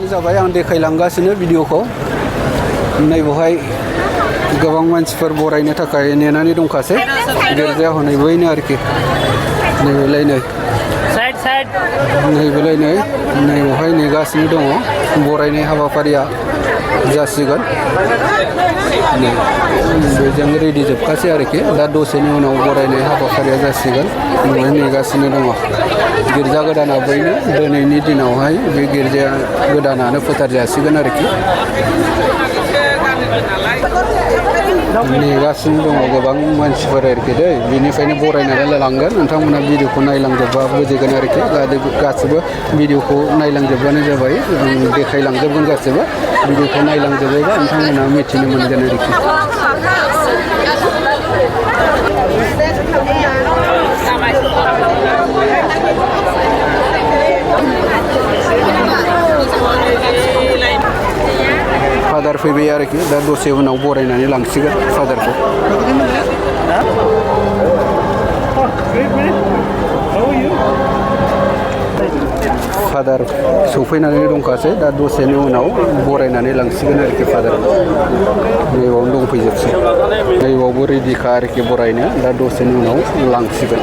गोबावानो जाबाय आं देखायलांगासिनो भिडिअखौ नै बेवहाय गोबां मानसिफोर बरायनो थाखाय नेनानै दंखासै गिर्जाया हनै बैनो आरोखि नैबेलाय नै नैबेलाय नै बेवहाय नेगासिनो दङ बरायनाय हाबाफारिया जासिगोन बेजों रेडि जोबखासै आरोखि दा दसेनि उनाव बरायनाय हाबाफारिया जासिगोन बेवहाय नेगासिनो दङ गिर्जा गोदाना बैनो दिनैनि दिनावहाय बे गिर्जाया गोदानानो फोथार जासिगोन आरोखि नेगासिनो दङ गोबां मानसिफोर आरोखि दै बेनिफ्रायनो बरायनानै लांगोन नोंथांमोना भिडिअखौ नायलांजोबबा बुजिगोन आरोखि गासिबो भिडिअखौ नायलांजोबबानो जाबाय देखायलांजोबगोन गासिबो भिडिअखौ नायलांजोबोबा नोंथांमोना मिथिनो मोनगोन आरोखि फादार फैबाय आरोखि दा दसे उनाव बरायनानै लांसिगोन फादारखौ फादार सफैनानै दंखासै दा दसेनि उनाव बरायनानै लांसिगोन आरोखि फादारखौ नैबावनो दंफैजोबसै नैबावबो रेडिखा आरोखि बरायनो दा दसेनि उनाव लांसिगोन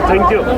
Thank you.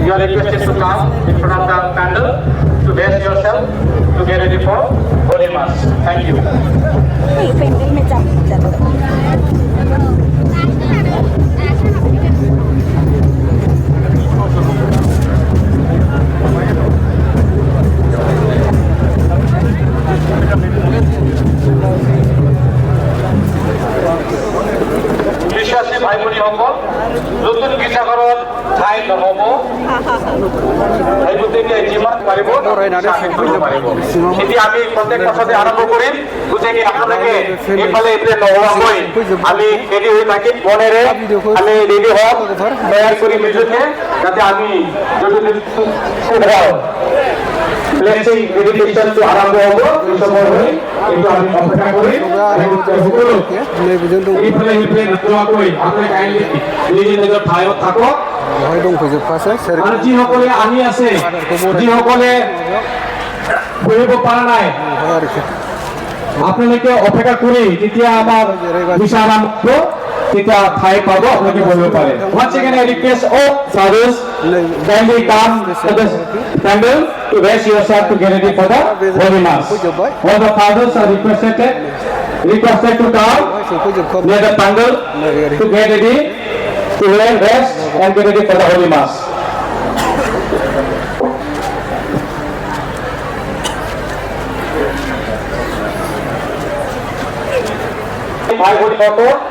You are requested to come in front of the candle to dress yourself to get ready for Holy Mass. Thank you. বিশ্বাসী ভাই ভনীসকল নতুন গীৰ্জাঘৰত ঠাই নহ'ব সেইবোৰ যিমান পাৰিব এতিয়া আমি প্ৰত্যেক বছৰতে আৰম্ভ কৰিম গতিকে আপোনালোকে এইফালে এইফালে নোহোৱাকৈ আমি ৰেডি হৈ থাকিম মনেৰে আমি ৰেডি হওক তৈয়াৰ কৰি মিজুকে যাতে আমি ব্লেসিং মেডিটেশন তো আরম্ভ হবে এই সময় কিন্তু আমি অপেক্ষা করি এইফালে এইফালে নোহোৱাকৈ আপুনি কাইন্ডলি নিজে নিজৰ ঠাইত থাকক হয় দংফৈজোবখাছে আৰু যিসকলে আহি আছে যিসকলে বহিব পৰা নাই আপোনালোকে অপেক্ষা কৰি যেতিয়া আমাৰ বিচাৰ আৰম্ভ তেতিয়া ঠাই পাব আপোনালোকে বহিব পাৰে once again I request all fathers kindly come to the candle to raise yourself to get ready for the Holy Mass. All the fathers are requested to come near the candle to get ready to rest and get ready for the Holy Mass. ভাই বোন